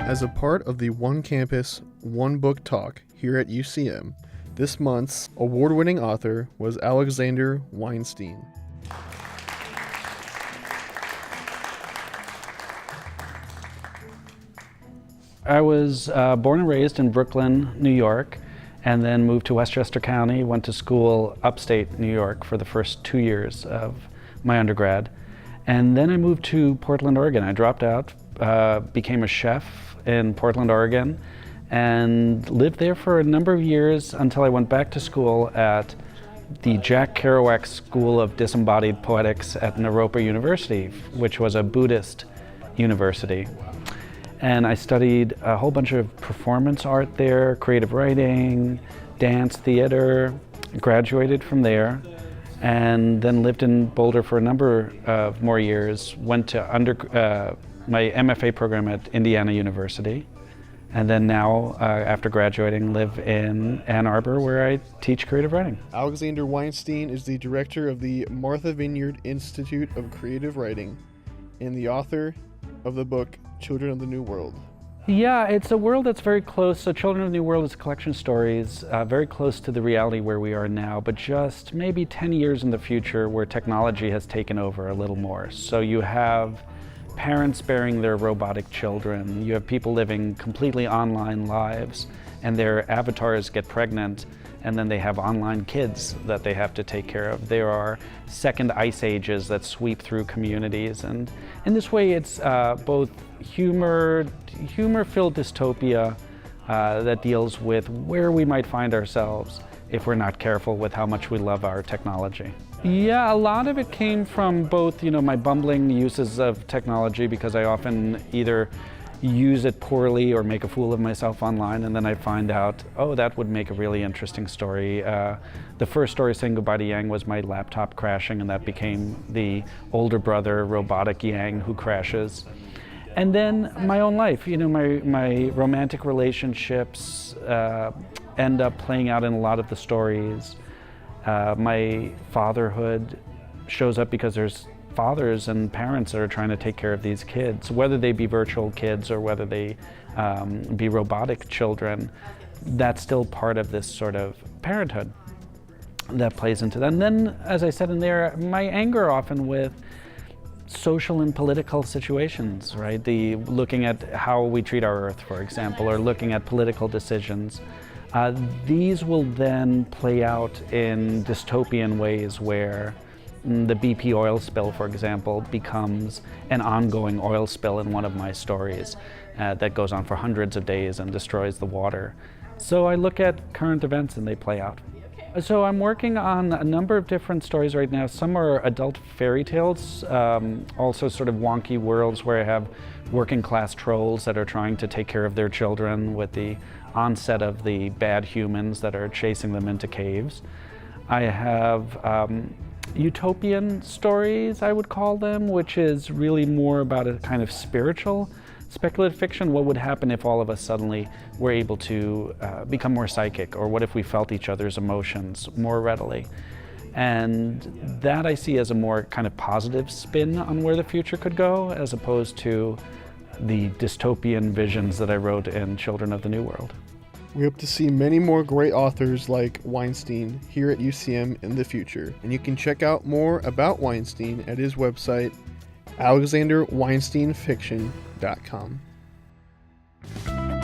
As a part of the One Campus, One Book Talk here at UCM, this month's award-winning author was Alexander Weinstein. I was born and raised in Brooklyn, New York, and then moved to Westchester County, went to school upstate New York for the first 2 years of my undergrad. And then I moved to Portland, Oregon. I dropped out, became a chef in Portland, Oregon, and lived there for a number of years until I went back to school at the Jack Kerouac School of Disembodied Poetics at Naropa University, which was a Buddhist university. And I studied a whole bunch of performance art there, creative writing, dance, theater, graduated from there, and then lived in Boulder for a number of more years, went to my MFA program at Indiana University, and then now, after graduating, live in Ann Arbor where I teach creative writing. Alexander Weinstein is the director of the Martha Vineyard Institute of Creative Writing and the author of the book Children of the New World. Yeah, it's a world that's very close. So Children of the New World is a collection of stories very close to the reality where we are now, but just maybe 10 years in the future where technology has taken over a little more. So you have parents bearing their robotic children, you have people living completely online lives, and their avatars get pregnant, and then they have online kids that they have to take care of. There are second ice ages that sweep through communities, and in this way it's both humor-filled dystopia that deals with where we might find ourselves if we're not careful with how much we love our technology. Yeah, a lot of it came from both, my bumbling uses of technology, because I often either use it poorly or make a fool of myself online, and then I find out, oh, that would make a really interesting story. The first story, Saying Goodbye to Yang, was my laptop crashing, and that became the older brother, robotic Yang, who crashes. And then my own life, my romantic relationships end up playing out in a lot of the stories. My fatherhood shows up because there's fathers and parents that are trying to take care of these kids, whether they be virtual kids or whether they be robotic children. That's still part of this sort of parenthood that plays into that. And then, as I said in there, my anger often with social and political situations, right? Looking at how we treat our Earth, for example, or looking at political decisions. These will then play out in dystopian ways where the BP oil spill, for example, becomes an ongoing oil spill in one of my stories that goes on for hundreds of days and destroys the water. So I look at current events and they play out. So I'm working on a number of different stories right now. Some are adult fairy tales, also sort of wonky worlds where I have working class trolls that are trying to take care of their children with the onset of the bad humans that are chasing them into caves. I have utopian stories, I would call them, which is really more about a kind of spiritual speculative fiction. What would happen if all of us suddenly were able to become more psychic, or what if we felt each other's emotions more readily? And that I see as a more kind of positive spin on where the future could go, as opposed to the dystopian visions that I wrote in Children of the New World. We hope to see many more great authors like Weinstein here at UCM in the future. And you can check out more about Weinstein at his website, alexanderweinsteinfiction.com.